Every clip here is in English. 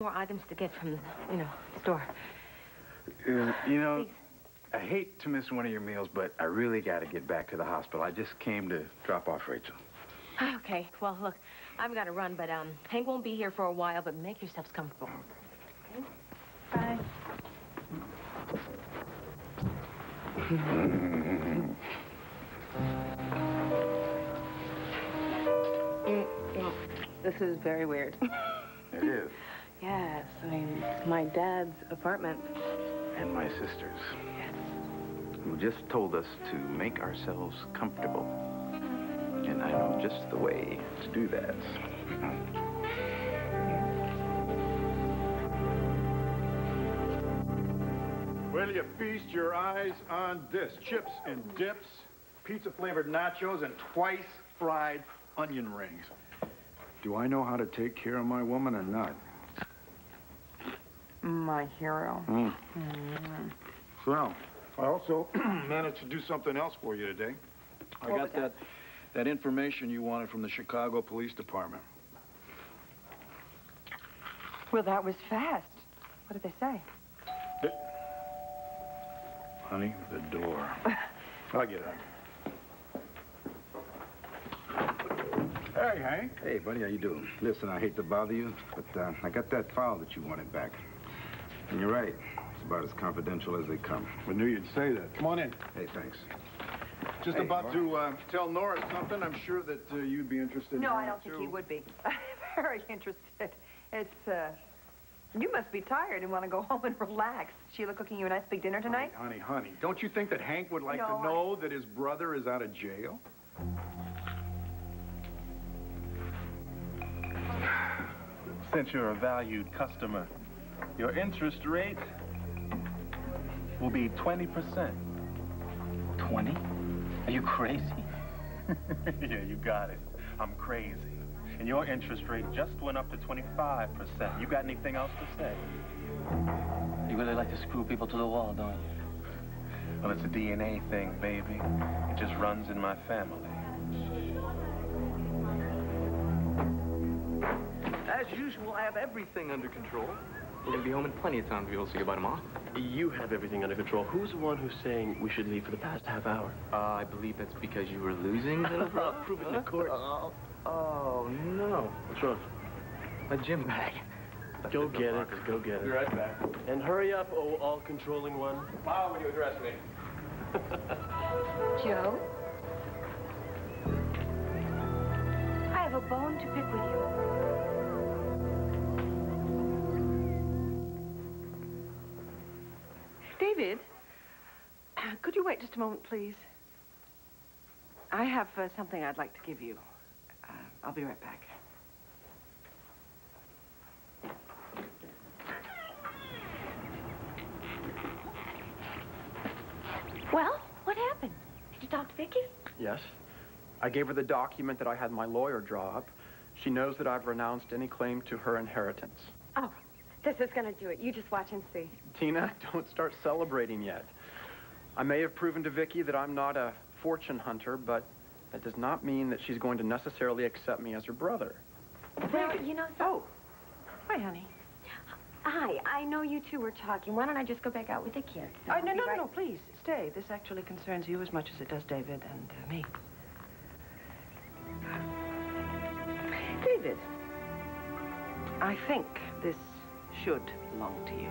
More items to get from the, store. Please. I hate to miss one of your meals, but I really got to get back to the hospital. I just came to drop off Rachel. Okay. Well, look, I've got to run, but Hank won't be here for a while, but make yourselves comfortable. Okay? Bye. This is very weird. It is. Yes, I mean, it's my dad's apartment. And my sister's. Yes. Who just told us to make ourselves comfortable. And I know just the way to do that. Will you feast your eyes on this? Chips and dips, pizza-flavored nachos, and twice-fried onion rings. Do I know how to take care of my woman or not? My hero. So, I also managed to do something else for you today. I got that information you wanted from the Chicago Police Department. Well, that was fast. What did they say? Honey, the door. I'll get out. Hey, Hank. Hey, buddy, how you doing? Listen, I hate to bother you, but I got that file that you wanted back. And you're right. It's about as confidential as they come. I knew you'd say that. Come on in. Hey, thanks. Just Hey, about Nora. to tell Nora something. I'm sure that you'd be interested in No, I hearing don't think too. he would be. Very interested. It's, you must be tired and want to go home and relax. Sheila cooking you a nice big dinner tonight? Honey, don't you think that Hank would like No, to know that his brother is out of jail? Since you're a valued customer, your interest rate will be 20%. 20? Are you crazy? Yeah, you got it. I'm crazy. And your interest rate just went up to 25%. You got anything else to say? You really like to screw people to the wall, don't you? Well, it's a DNA thing, baby. It just runs in my family. As usual, I have everything under control. We're going to be home in plenty of time to be able to see you by tomorrow. You have everything under control. Who's the one who's saying we should leave for the past half hour? I believe that's because you were losing. Prove it in court. Oh, no. What's wrong? My gym bag. Go get it. Go get it. Be right back. And hurry up, oh all-controlling one. Smile when you address me. Joe? I have a bone to pick with you. David, could you wait just a moment, please? I have something I'd like to give you. I'll be right back. Well, what happened? Did you talk to Vicky? Yes. I gave her the document that I had my lawyer draw up. She knows that I've renounced any claim to her inheritance. Oh, this is going to do it. You just watch and see. Tina, don't start celebrating yet. I may have proven to Vicky that I'm not a fortune hunter, but that does not mean that she's going to necessarily accept me as her brother. Well, you know... Oh. Hi, honey. Hi, I know you two were talking. Why don't I just go back out with the kids? No, please, stay. This actually concerns you as much as it does David and me. David, I think this should belong to you.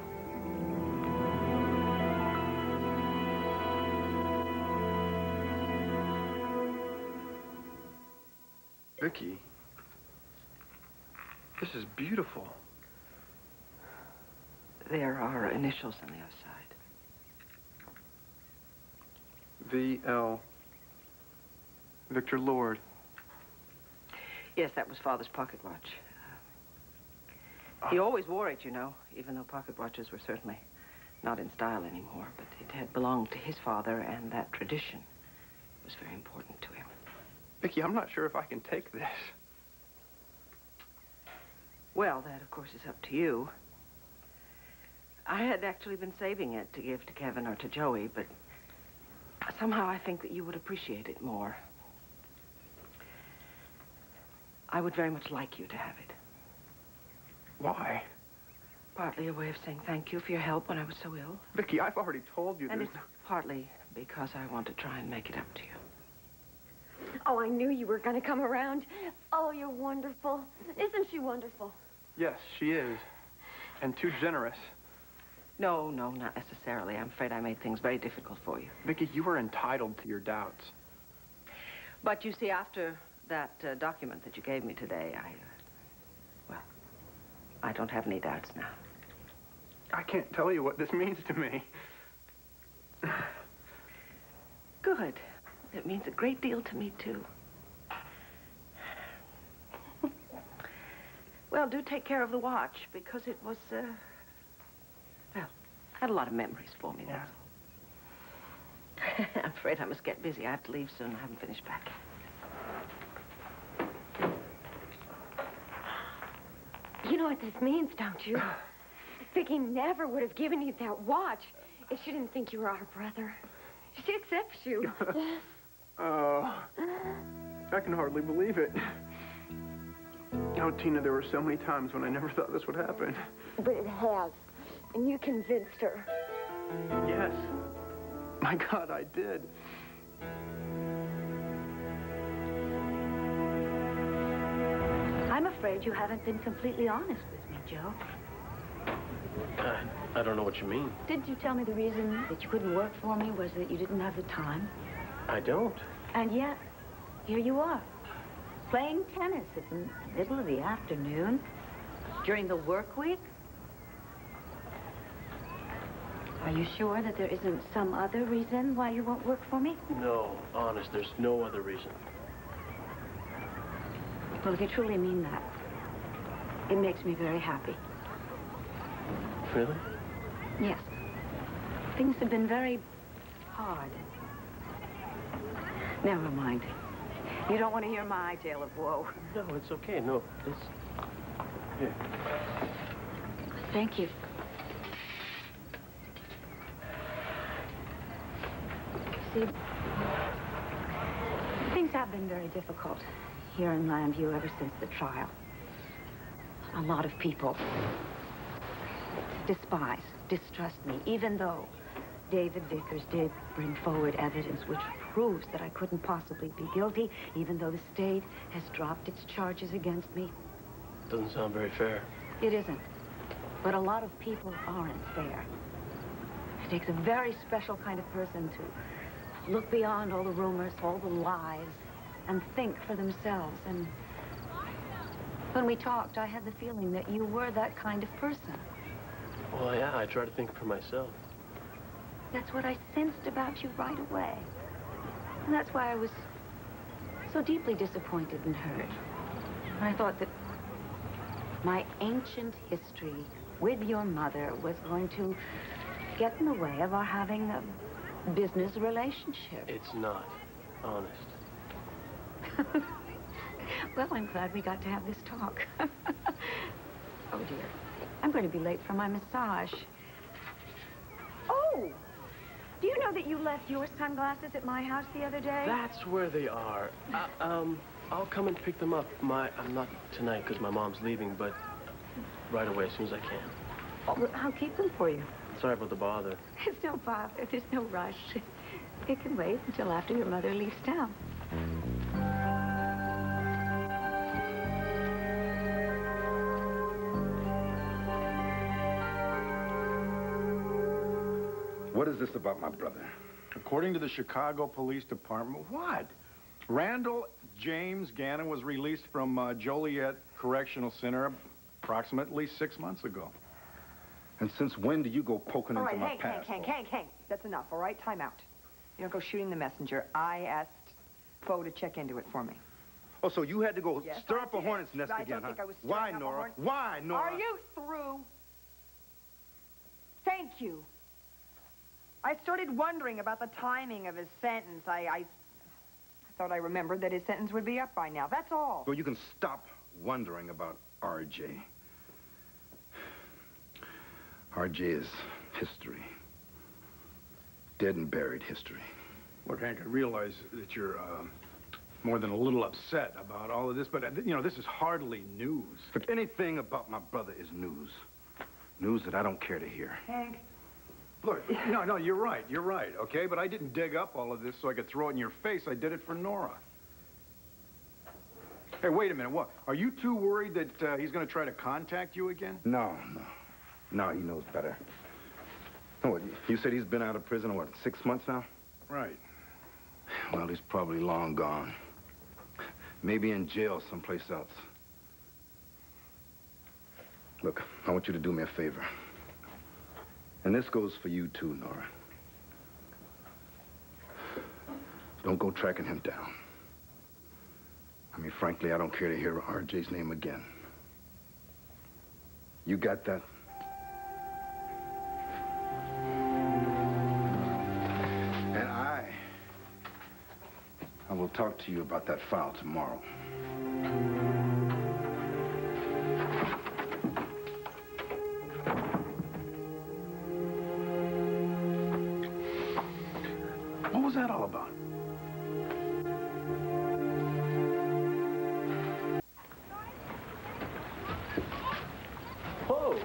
Vicky, this is beautiful. There are initials on the other side. V.L. Victor Lord. Yes, that was Father's pocket watch. He always wore it, you know, even though pocket watches were certainly not in style anymore. But it had belonged to his father, and that tradition was very important to him. Vicky, I'm not sure if I can take this. Well, that, of course, is up to you. I had actually been saving it to give to Kevin or to Joey, but somehow I think that you would appreciate it more. I would very much like you to have it. Why? partly a way of saying thank you for your help when I was so ill. Vicky, I've already told you And there's it's partly because I want to try and make it up to you. Oh, I knew you were going to come around. Oh, you're wonderful. Isn't she wonderful? Yes, she is. And too generous. No, not necessarily. I'm afraid I made things very difficult for you. Vicky, you were entitled to your doubts. But you see, after that document that you gave me today, well, I don't have any doubts now. I can't tell you what this means to me. Good. It means a great deal to me, too. Well, do take care of the watch, because it was, well, had a lot of memories for me, that's all. I'm afraid I must get busy. I have to leave soon. I haven't finished packing. You know what this means, don't you? Vicky never would have given you that watch if she didn't think you were our brother. She accepts you. Yes. Oh, I can hardly believe it. Oh, Tina, there were so many times when I never thought this would happen. But it has. And you convinced her. Yes. My God, I did. I'm afraid you haven't been completely honest with me, Joe. I don't know what you mean. Didn't you tell me the reason that you couldn't work for me was that you didn't have the time? I don't. And yet, here you are, playing tennis at the middle of the afternoon during the work week? Are you sure that there isn't some other reason why you won't work for me? No, honest, there's no other reason. Well, if you truly mean that, it makes me very happy. Really? Yes. Things have been very hard. Never mind. You don't want to hear my tale of woe. No, it's okay. No, it's... Here. Thank you. See, things have been very difficult here in Landview ever since the trial. A lot of people despise, distrust me, even though David Vickers did bring forward evidence which proves that I couldn't possibly be guilty, even though the state has dropped its charges against me. Doesn't sound very fair. It isn't. But a lot of people aren't fair. It takes a very special kind of person to look beyond all the rumors, all the lies, and think for themselves. And when we talked, I had the feeling that you were that kind of person. Well, yeah, I try to think for myself. That's what I sensed about you right away. And that's why I was so deeply disappointed and hurt. I thought that my ancient history with your mother was going to get in the way of our having a business relationship. It's not, honest. Well, I'm glad we got to have this talk. Oh, dear. I'm going to be late for my massage. Oh! Do you know that you left your sunglasses at my house the other day? That's where they are. I'll come and pick them up. I'm not tonight because my mom's leaving, but right away as soon as I can. Oh, well, I'll keep them for you. Sorry about the bother. There's no bother. There's no rush. It can wait until after your mother leaves town. What is this about my brother? According to the Chicago Police Department, what? Randall James Gannon was released from Joliet Correctional Center approximately 6 months ago. And since when do you go poking into my past? Hank, that's enough, all right? Time out. You don't go shooting the messenger. I asked Bo to check into it for me. Oh, so you had to go Yes, stir up a hornet's nest I again, don't think huh? I was stirring Why, up a Nora? horn- Why, Nora? Are you through? Thank you. I started wondering about the timing of his sentence. I thought I remembered that his sentence would be up by now. That's all. Well, you can stop wondering about R.J. R.J. is history. Dead and buried history. Look, Hank, I realize that you're more than a little upset about all of this, but, you know, this is hardly news. If anything about my brother is news, News that I don't care to hear. Hank. Look, no, you're right, okay? But I didn't dig up all of this so I could throw it in your face. I did it for Nora. Hey, wait a minute, what? Are you too worried that he's gonna try to contact you again? No, he knows better. Oh, what, you said he's been out of prison, what, 6 months now? Right. Well, he's probably long gone. Maybe in jail someplace else. Look, I want you to do me a favor. And this goes for you too, Nora. Don't go tracking him down. I mean, frankly, I don't care to hear RJ's name again. You got that? And I will talk to you about that file tomorrow. What was that all about? Whoa!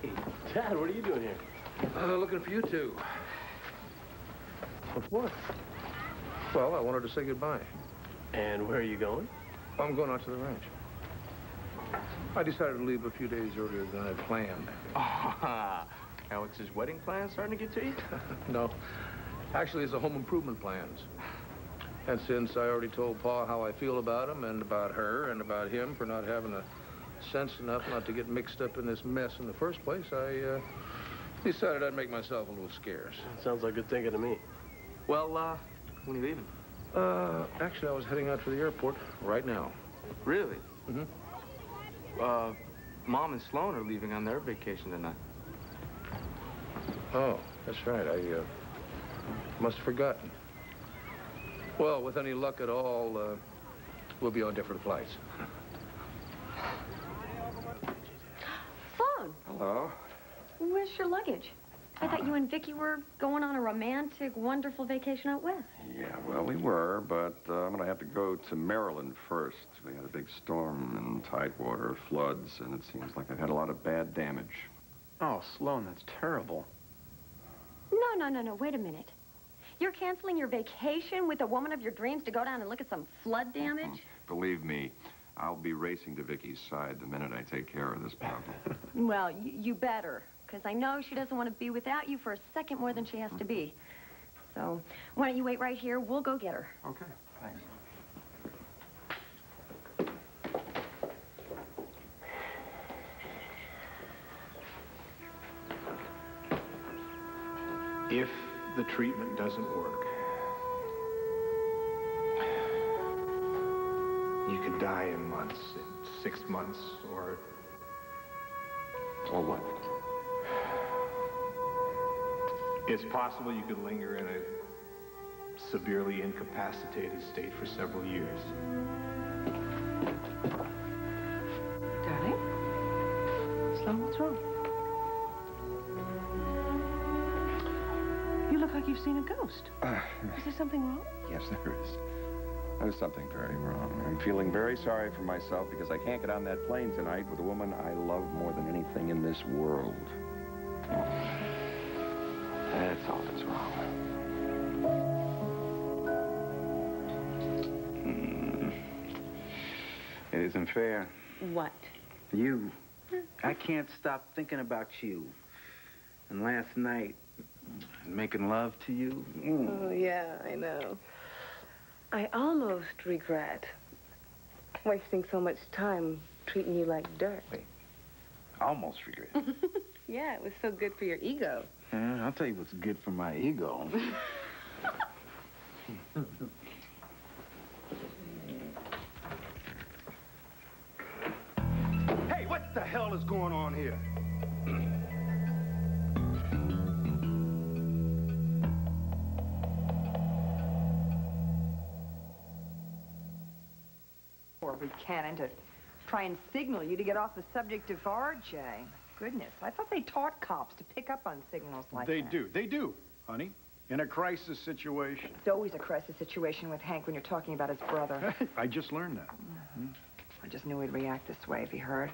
Hey, Dad, what are you doing here? Looking for you two. Of what? Well, I wanted to say goodbye. And where are you going? I'm going out to the ranch. I decided to leave a few days earlier than I planned. Alex's wedding plans starting to get to you? No. Actually, it's a home improvement plans. And since I already told Pa how I feel about him and about her and about him for not having a sense enough not to get mixed up in this mess in the first place, I decided I'd make myself a little scarce. Sounds like good thinking to me. Well, when are you leaving? Actually, I was heading out to the airport right now. Really? Mm-hmm. Mom and Sloan are leaving on their vacation tonight. Oh, that's right. I must have forgotten. Well, with any luck at all, we'll be on different flights. Sloan, Hello? where's your luggage? I thought you and Vicky were going on a romantic, wonderful vacation out west. Yeah, well, we were, but I'm gonna have to go to Maryland first. We had a big storm and tidewater, floods, and it seems like I've had a lot of bad damage. Oh, Sloan, that's terrible. No, wait a minute. You're canceling your vacation with the woman of your dreams to go down and look at some flood damage? Believe me, I'll be racing to Vicky's side the minute I take care of this problem. Well, you better, because I know she doesn't want to be without you for a second more than she has to be. So, why don't you wait right here? We'll go get her. Okay, thanks. If the treatment doesn't work, you could die in months, in 6 months, or what? It's possible you could linger in a severely incapacitated state for several years. Darling? Sloan, what's wrong? You look like you've seen a ghost. Is there something wrong? Yes, there is. There's something very wrong. I'm feeling very sorry for myself because I can't get on that plane tonight with a woman I love more than anything in this world. That's all that's wrong. It isn't fair. What? You. I can't stop thinking about you. And last night, making love to you. Oh, yeah, I know. I almost regret wasting so much time treating you like dirt. Wait. Almost regret. Yeah, it was so good for your ego. Yeah, I'll tell you what's good for my ego. Hey, what the hell is going on here? Or Buchanan to try and signal you to get off the subject of RJ. Goodness, I thought they taught cops to pick up on signals like that. They do, honey. In a crisis situation. It's always a crisis situation with Hank when you're talking about his brother. I just learned that. I just knew he'd react this way if he heard.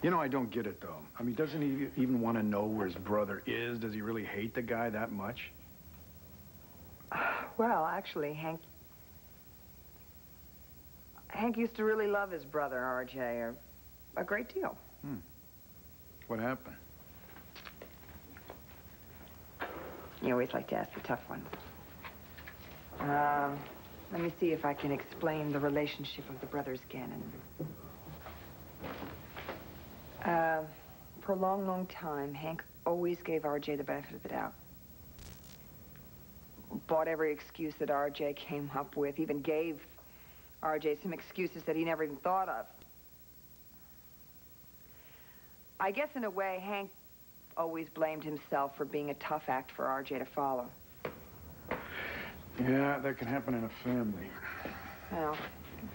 You know, I don't get it, though. I mean, doesn't he even want to know where his brother is? Does he really hate the guy that much? Well, actually, Hank used to really love his brother, RJ, a great deal. What happened? You always like to ask the tough ones. Let me see if I can explain the relationship of the brothers Gannon. For a long, long time, Hank always gave RJ the benefit of the doubt. Bought every excuse that RJ came up with, even gave RJ some excuses that he never even thought of. I guess in a way, Hank always blamed himself for being a tough act for RJ to follow. Yeah, that can happen in a family. Well,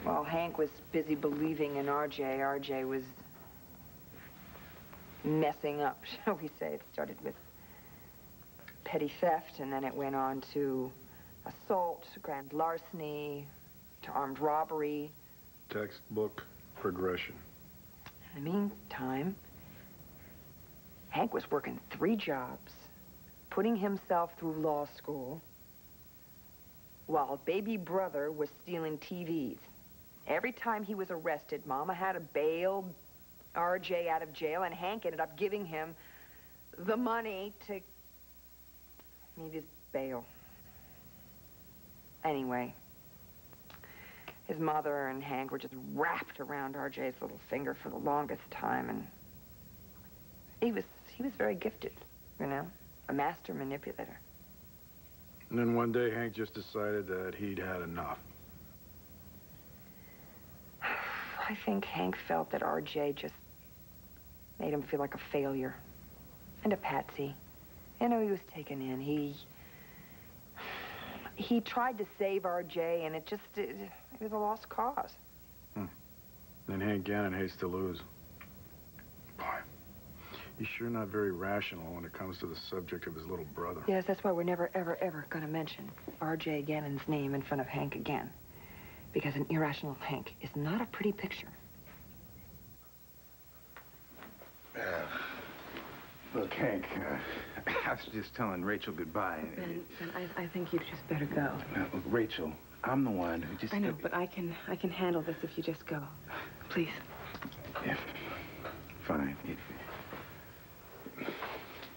while Hank was busy believing in RJ, RJ was messing up, shall we say. It started with petty theft, and then it went on to assault, grand larceny, to armed robbery. Textbook progression. In the meantime, Hank was working 3 jobs, putting himself through law school, while baby brother was stealing TVs. Every time he was arrested, Mama had to bail RJ out of jail, and Hank ended up giving him the money to meet his bail. Anyway, his mother and Hank were just wrapped around RJ's little finger for the longest time, and he was very gifted, you know, a master manipulator. And then one day, Hank just decided that he'd had enough. I think Hank felt that RJ just made him feel like a failure and a patsy. You know, he was taken in. He tried to save RJ, and it was a lost cause. And Hank Gannon hates to lose. Boy, he's sure not very rational when it comes to the subject of his little brother. Yes, that's why we're never, ever, ever going to mention RJ Gannon's name in front of Hank again. Because an irrational Hank is not a pretty picture. Look, Hank, I was just telling Rachel goodbye. Ben, I think you'd just better go. Look, Rachel, I'm the one who just... I know, but I can handle this if you just go. Please. Yeah, fine.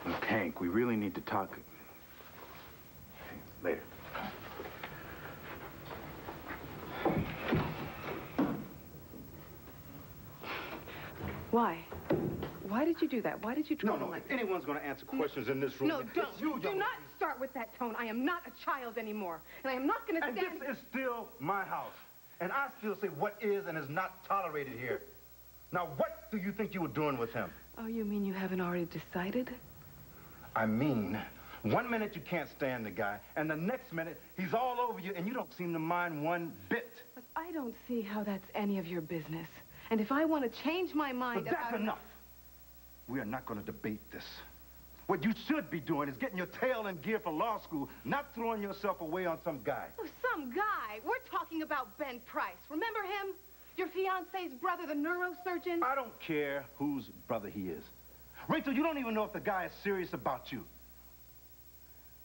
Look, Hank, we really need to talk later. Why? Why did you do that? Why did you try No, if anyone's going to answer questions in this room... No, don't. Do not start with that tone. I am not a child anymore, and I am not going to stand... And this is still my house, and I still say what is and is not tolerated here. Now, what do you think you were doing with him? Oh, you mean you haven't already decided? I mean, one minute you can't stand the guy, and the next minute he's all over you, and you don't seem to mind one bit. But I don't see how that's any of your business. And if I want to change my mind... But that's enough. We are not going to debate this. What you should be doing is getting your tail in gear for law school, not throwing yourself away on some guy. Oh, some guy? We're talking about Ben Price. Remember him? Your fiancé's brother, the neurosurgeon? I don't care whose brother he is. Rachel, you don't even know if the guy is serious about you.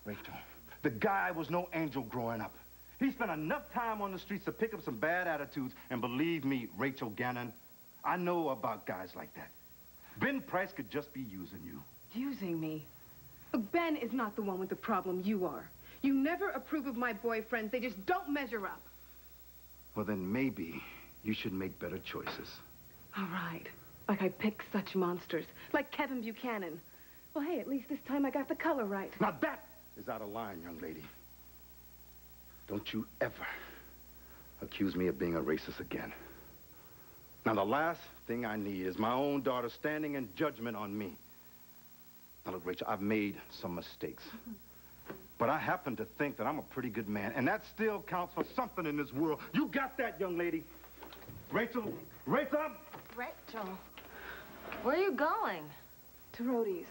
Rachel, the guy was no angel growing up. He spent enough time on the streets to pick up some bad attitudes, and believe me, Rachel Gannon, I know about guys like that. Ben Price could just be using you. Using me? Look, Ben is not the one with the problem. You are. You never approve of my boyfriends. They just don't measure up. Well, then maybe you should make better choices. All right. Like I pick such monsters. Like Kevin Buchanan. Well, hey, at least this time I got the color right. Now that is out of line, young lady. Don't you ever accuse me of being a racist again. Now, the last thing I need is my own daughter standing in judgment on me. Now, look, Rachel, I've made some mistakes. But I happen to think that I'm a pretty good man, and that still counts for something in this world. You got that, young lady. Rachel, Rachel! Rachel, where are you going? To Rhodey's,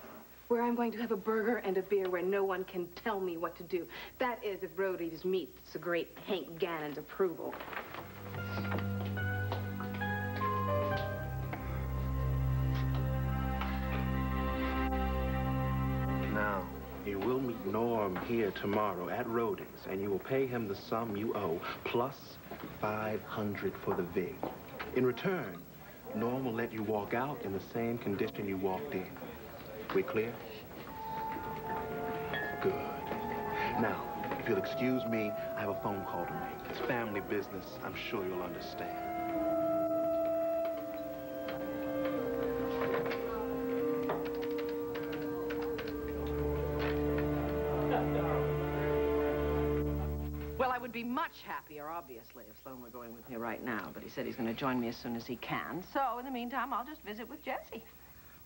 where I'm going to have a burger and a beer where no one can tell me what to do. That is, if Rhodey's meets the great Hank Gannon's approval. will meet Norm here tomorrow at Rhodey's, and you will pay him the sum you owe, plus $500 for the vig. In return, Norm will let you walk out in the same condition you walked in. We clear? Good. Now, if you'll excuse me, I have a phone call to make. It's family business. I'm sure you'll understand. Well, I would be much happier, obviously, if Sloan were going with me right now, but he said he's going to join me as soon as he can. So, in the meantime, I'll just visit with Jessie.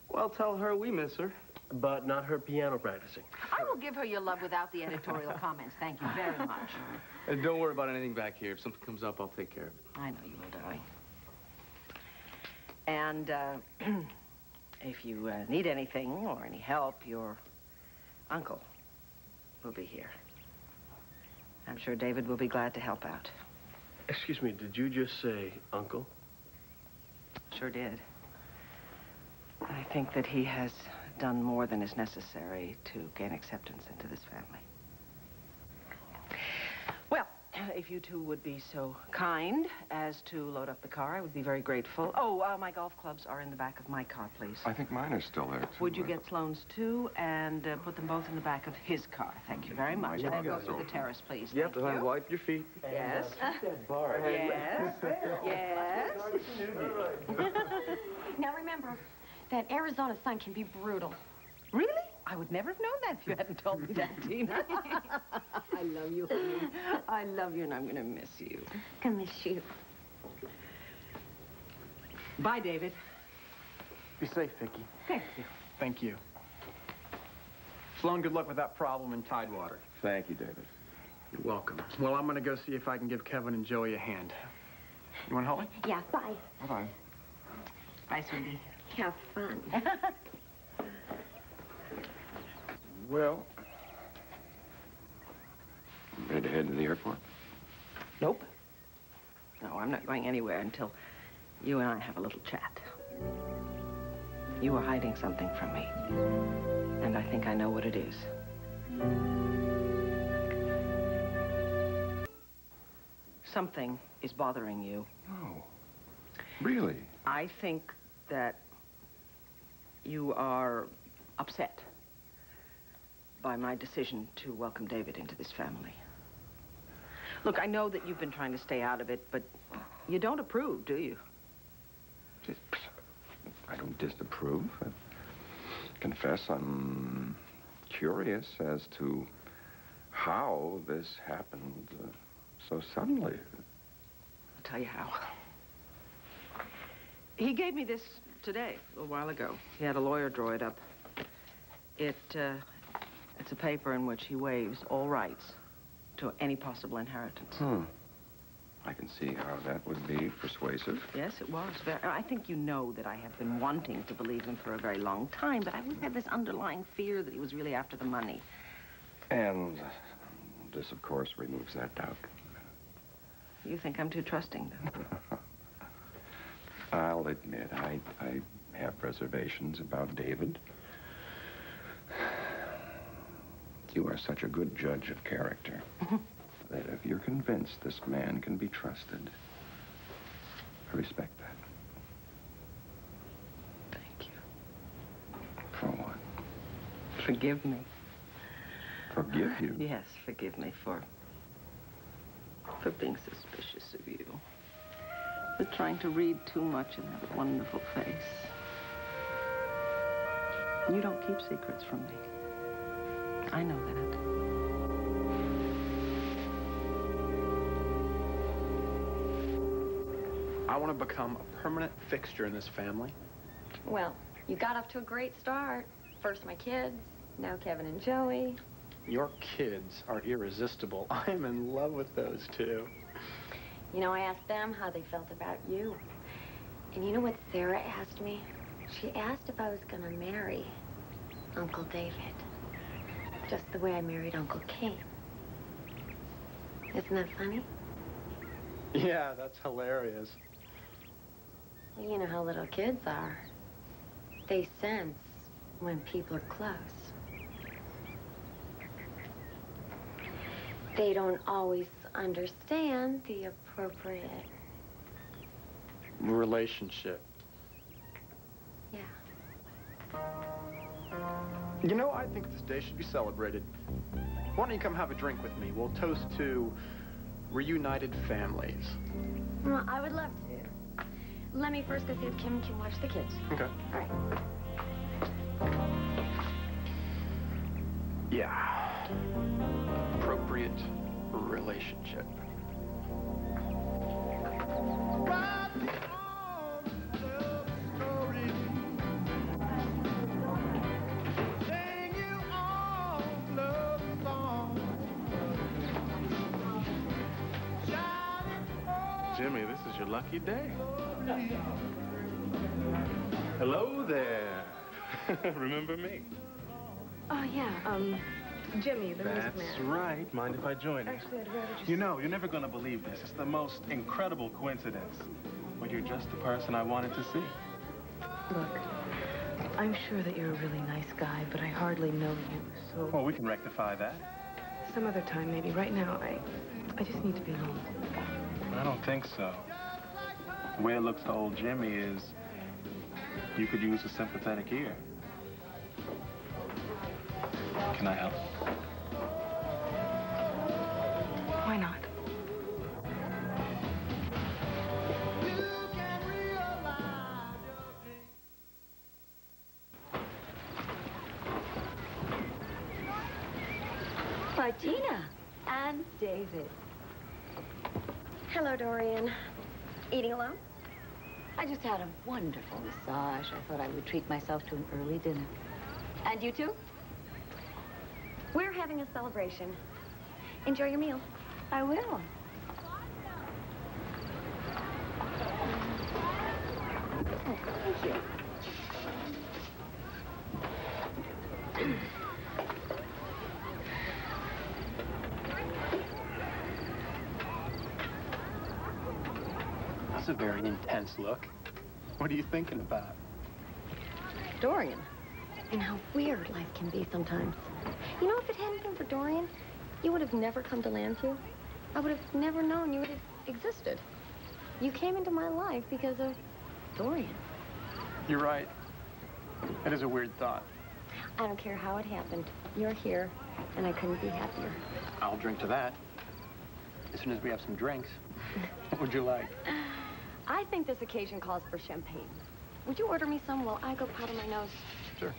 Well, tell her we miss her. But not her piano practicing. I will give her your love without the editorial comments. Thank you very much. Don't worry about anything back here. If something comes up, I'll take care of it. I know you will, darling. And, if you need anything or any help, your uncle will be here. I'm sure David will be glad to help out. Excuse me, did you just say uncle? Sure did. I think that he has done more than is necessary to gain acceptance into this family. Well, if you two would be so kind as to load up the car, I would be very grateful. Oh, my golf clubs are in the back of my car, please. I think mine are still there, too. Would you get Sloane's, too, and put them both in the back of his car? Thank you very much. And go through the terrace, please. You have to wipe your feet. Yes. Bar. Yes. Yes. Now remember, that Arizona sun can be brutal. Really? I would never have known that if you hadn't told me that, Tina. I love you, honey. I love you, and I'm going to miss you. I miss you. Bye, David. Be safe, Vicki. Thank you. Thank you. Sloan, good luck with that problem in Tidewater. Thank you, David. You're welcome. Well, I'm going to go see if I can give Kevin and Joey a hand. You want to help me? Yeah, bye. Bye-bye. Bye, sweetie. Have fun. Well, ready to head to the airport? Nope. No, I'm not going anywhere until you and I have a little chat. You were hiding something from me, and I think I know what it is. Something is bothering you. Oh, really? I think that you are upset by my decision to welcome David into this family. Look, I know that you've been trying to stay out of it, but you don't approve, do you? I don't disapprove. I confess I'm curious as to how this happened so suddenly. I'll tell you how. He gave me this today, a little while ago. He had a lawyer draw it up. It's a paper in which he waives all rights to any possible inheritance. I can see how that would be persuasive. Yes, it was. I think you know that I have been wanting to believe him for a very long time, but I always had this underlying fear that he was really after the money. And this, of course, removes that doubt. You think I'm too trusting, though? I'll admit, I have reservations about David. You are such a good judge of character that if you're convinced this man can be trusted, I respect that. Thank you. For what? Forgive me. Forgive you? Yes, forgive me for being suspicious of you. For trying to read too much in that wonderful face. You don't keep secrets from me. I know that. I want to become a permanent fixture in this family. Well, you got off to a great start. First my kids, now Kevin and Joey. Your kids are irresistible. I'm in love with those two. You know, I asked them how they felt about you. And you know what Sarah asked me? She asked if I was gonna marry Uncle David. Just the way I married Uncle King. Isn't that funny? Yeah, that's hilarious. Well, you know how little kids are. They sense when people are close. They don't always understand the appropriate... relationship. Yeah. You know, I think this day should be celebrated. Why don't you come have a drink with me? We'll toast to reunited families. Well, I would love to. Let me first go see if Kim can watch the kids. Okay. All right. Yeah. Appropriate relationship. Jimmy, this is your lucky day. Hello there. Remember me? Oh, yeah, Jimmy, the music man. That's right. Mind if I join you? Actually, I'd rather just... You know, you're never gonna believe this. It's the most incredible coincidence. Well, you're just the person I wanted to see. Look, I'm sure that you're a really nice guy, but I hardly know you, so... Well, we can rectify that. Some other time, maybe. Right now, I just need to be alone. I don't think so. The way it looks to old Jimmy is you could use a sympathetic ear. Can I help? Why not? Martina and David. Hello, Dorian. Eating alone? I just had a wonderful massage. I thought I would treat myself to an early dinner. And you two? We're having a celebration. Enjoy your meal. I will. Oh, thank you. That's a very intense look. What are you thinking about? Dorian. And how weird life can be sometimes. You know, if it hadn't been for Dorian, you would have never come to Landview. I would have never known you would have existed. You came into my life because of Dorian. You're right. That is a weird thought. I don't care how it happened. You're here, and I couldn't be happier. I'll drink to that. As soon as we have some drinks. What would you like? I think this occasion calls for champagne. Would you order me some while I go powder my nose? Sure.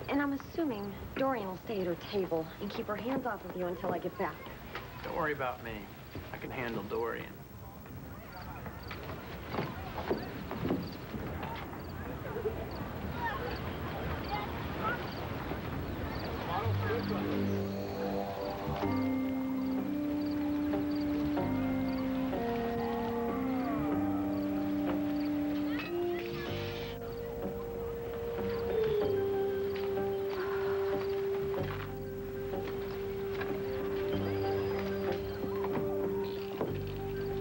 And I'm assuming Dorian will stay at her table and keep her hands off of you until I get back. Don't worry about me. I can handle Dorian.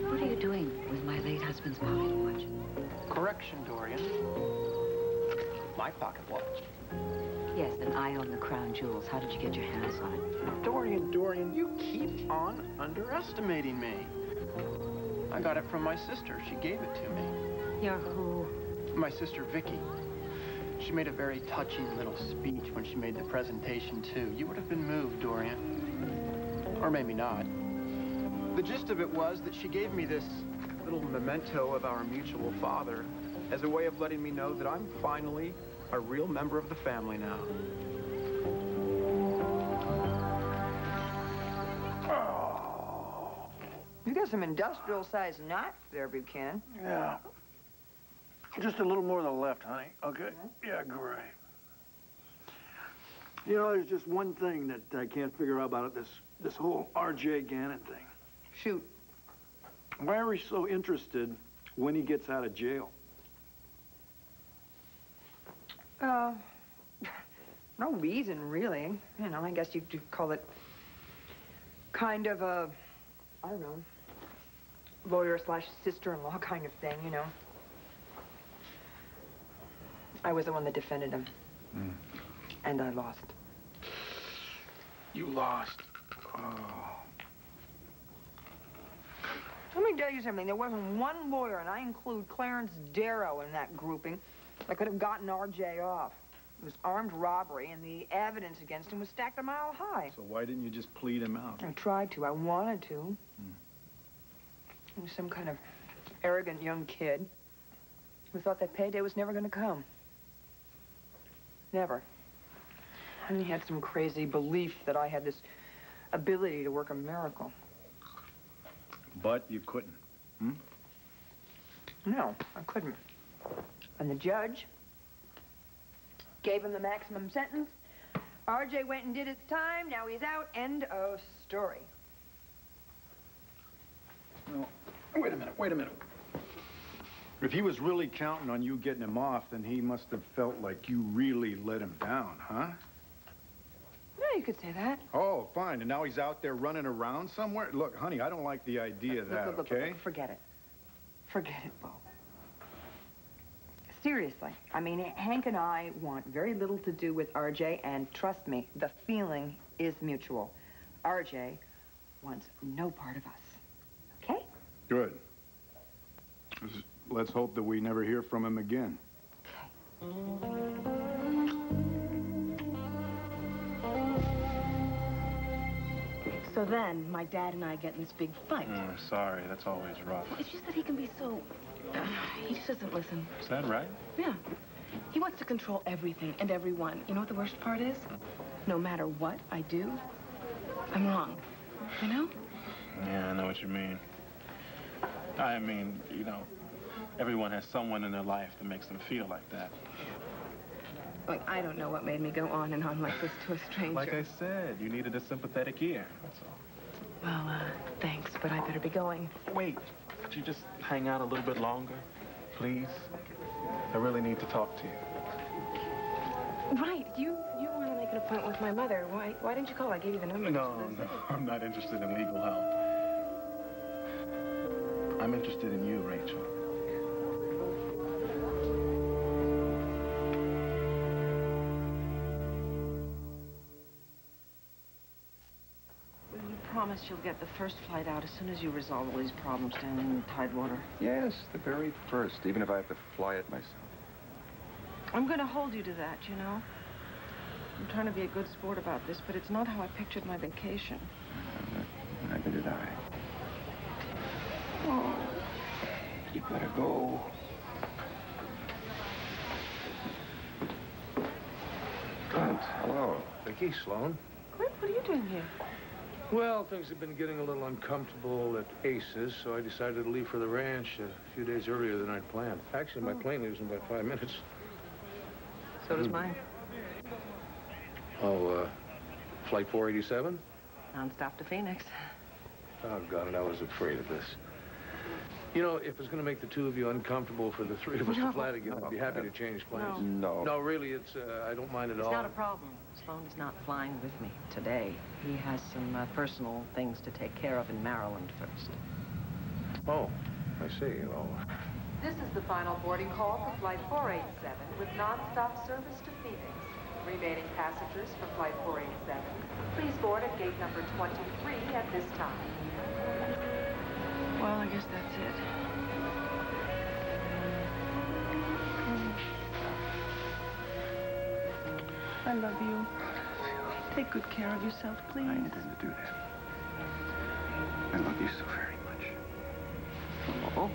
What are you doing with my late husband's pocket watch? Correction, Dorian. My pocket watch. Yes, and I own the crown jewels. How did you get your hands on it? Dorian, you keep on underestimating me. I got it from my sister. She gave it to me. You're who? My sister, Vicky. She made a very touching little speech when she made the presentation, too. You would have been moved, Dorian. Or maybe not. The gist of it was that she gave me this little memento of our mutual father as a way of letting me know that I'm finally a real member of the family now. You got some industrial-sized knots there, Buchanan. Yeah. Just a little more to the left, honey. Okay? Yeah, great. You know, there's just one thing that I can't figure out about it, this whole R.J. Gannon thing. Shoot. Why are we so interested when he gets out of jail? No reason, really. You know, I guess you could call it kind of a, I don't know, lawyer/sister-in-law kind of thing, you know. I was the one that defended him. And I lost. You lost. Oh. Let me tell you something. There wasn't one lawyer, and I include Clarence Darrow in that grouping, that could have gotten R.J. off. It was armed robbery, and the evidence against him was stacked a mile high. So why didn't you just plead him out? I tried to. I wanted to. He was some kind of arrogant young kid who thought that payday was never going to come. Never. And he had some crazy belief that I had this ability to work a miracle. But you couldn't, No, I couldn't. And the judge gave him the maximum sentence. R.J. went and did its time. Now he's out. End of story. No, wait a minute. If he was really counting on you getting him off, then he must have felt like you really let him down, huh? Yeah, you could say that. Oh, fine. And now he's out there running around somewhere? Look, honey, I don't like the idea of that, Look, okay? forget it. Forget it, Bo. Seriously. I mean, Hank and I want very little to do with R.J., and trust me, the feeling is mutual. R.J. wants no part of us. Okay? Good. Let's hope that we never hear from him again. So then, my dad and I get in this big fight. Sorry, that's always rough. It's just that he can be so... he just doesn't listen. Is that right? Yeah. He wants to control everything and everyone. You know what the worst part is? No matter what I do, I'm wrong. You know? Yeah, I know what you mean. I mean, you know, everyone has someone in their life that makes them feel like that. Like, I don't know what made me go on and on like this to a stranger. Like I said, you needed a sympathetic ear, that's all. Well, thanks, but I better be going. Wait, could you just hang out a little bit longer, please? I really need to talk to you. Right, you want to make an appointment with my mother. Why didn't you call? I gave you the number. No, I'm not interested in legal help. I'm interested in you, Rachel. You promise you'll get the first flight out as soon as you resolve all these problems down in the Tidewater. Yes, the very first, even if I have to fly it myself. I'm going to hold you to that, you know. I'm trying to be a good sport about this, but it's not how I pictured my vacation. Neither did I. Oh, you better go. Clint, hello. Vicky, Sloan. Clint, what are you doing here? Well, things have been getting a little uncomfortable at Ace's, so I decided to leave for the ranch a few days earlier than I'd planned. Actually, my plane leaves in about 5 minutes. So does mine. Oh, flight 487? Non-stop to Phoenix. Oh, God, and I was afraid of this. You know, if it's going to make the two of you uncomfortable for the three of us to fly together, I'd be happy to change planes. No. No, really, it's, I don't mind at all. It's not a problem. Sloan is not flying with me today. He has some personal things to take care of in Maryland first. Oh, I see. Oh. This is the final boarding call for Flight 487 with non-stop service to Phoenix. Remaining passengers for Flight 487, please board at gate number 23 at this time. Well, I guess that's it. I love you. Take good care of yourself, please. I intend to do that. I love you so very much. Oh.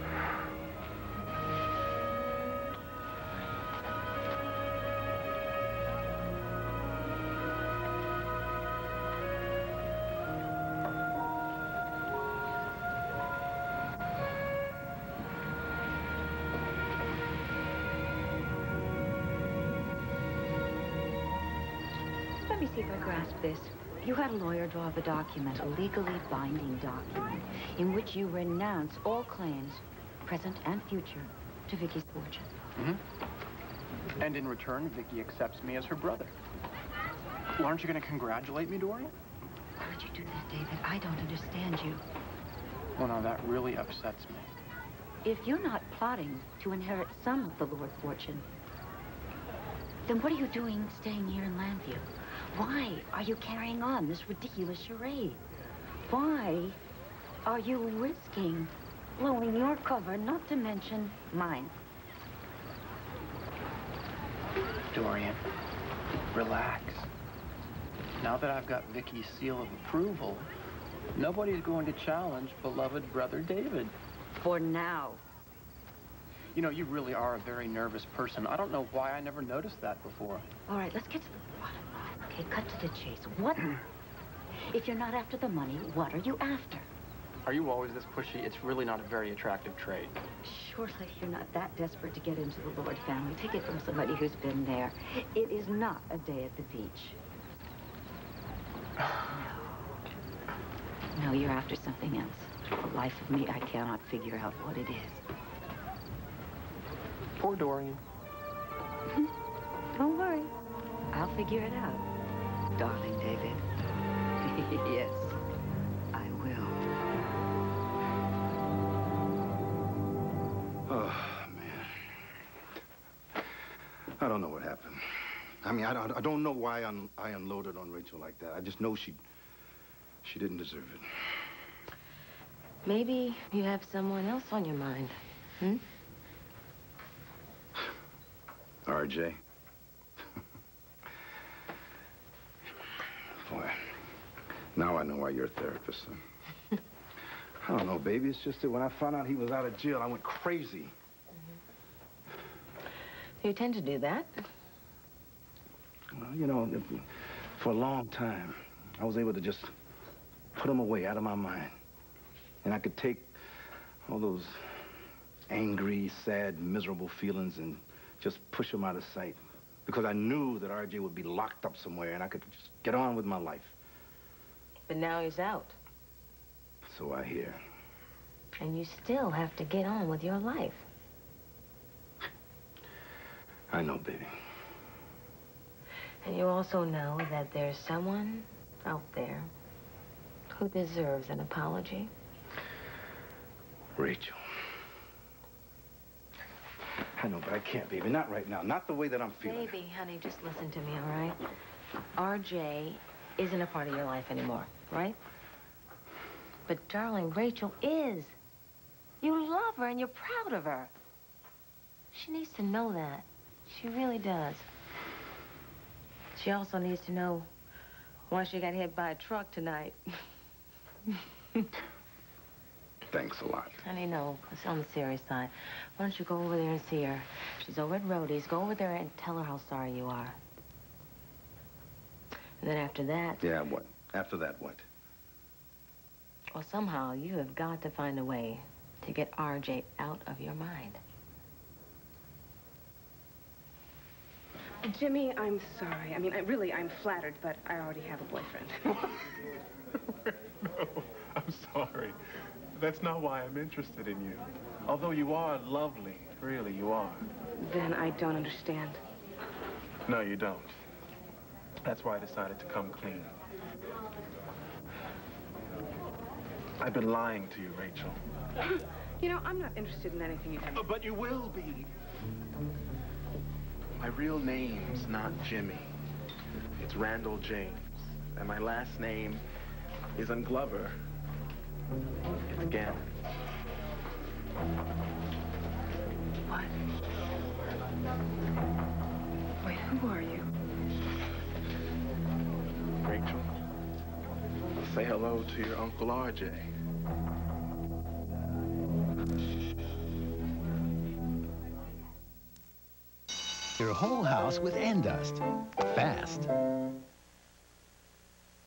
Let me see if I grasp this. You had a lawyer draw up a document, a legally binding document, in which you renounce all claims, present and future, to Vicky's fortune. Mm-hmm. And in return, Vicky accepts me as her brother. Well, aren't you going to congratulate me, Dorian? Why would you do that, David? I don't understand you. Well, now, that really upsets me. If you're not plotting to inherit some of the Lord's fortune, then what are you doing staying here in Landview? Why are you carrying on this ridiculous charade? Why are you risking blowing your cover, not to mention mine. Dorian, relax. Now that I've got Vicky's seal of approval, nobody's going to challenge beloved brother David. For now. You know, you really are a very nervous person. I don't know why I never noticed that before. All right, let's get to the bottom of it. Okay, cut to the chase. What? If you're not after the money, what are you after? Are you always this pushy? It's really not a very attractive trait. Surely you're not that desperate to get into the Lord family. Take it from somebody who's been there. It is not a day at the beach. No, you're after something else. For the life of me, I cannot figure out what it is. Poor Dorian. Don't worry. I'll figure it out. Darling David. Yes, I will. Oh, man. I don't know what happened. I mean, I don't know why I unloaded on Rachel like that. I just know she didn't deserve it. Maybe you have someone else on your mind, hmm? RJ. Boy, now I know why you're a therapist. Huh? I don't know, baby. It's just that when I found out he was out of jail, I went crazy. You tend to do that. Well, you know, for a long time, I was able to just put him away out of my mind. And I could take all those angry, sad, miserable feelings and just push them out of sight. Because I knew that RJ would be locked up somewhere and I could just get on with my life. But now he's out. So I hear. And you still have to get on with your life. I know, baby. And you also know that there's someone out there who deserves an apology. Rachel. I know, but I can't, baby. Not right now. Not the way that I'm feeling. Baby, honey, just listen to me, all right? RJ isn't a part of your life anymore, right? But, darling, Rachel is. You love her and you're proud of her. She needs to know that. She really does. She also needs to know why she got hit by a truck tonight. Thanks a lot. Honey, no. It's on the serious side. Why don't you go over there and see her? She's over at Rhodey's. Go over there and tell her how sorry you are. And then after that... Yeah, what? After that, what? Well, somehow you have got to find a way to get RJ out of your mind. Jimmy, I'm sorry. I mean, I'm flattered, but I already have a boyfriend. No, I'm sorry. That's not why I'm interested in you. Although you are lovely, really, you are. Then I don't understand. No, you don't. That's why I decided to come clean. I've been lying to you, Rachel. You know, I'm not interested in anything you have. Oh, but you will be. My real name's not Jimmy. It's Randall James. And my last name isn't Glover. It's Gannon. What? Wait, who are you? Rachel, say hello to your Uncle RJ. Your whole house with Endust. Fast.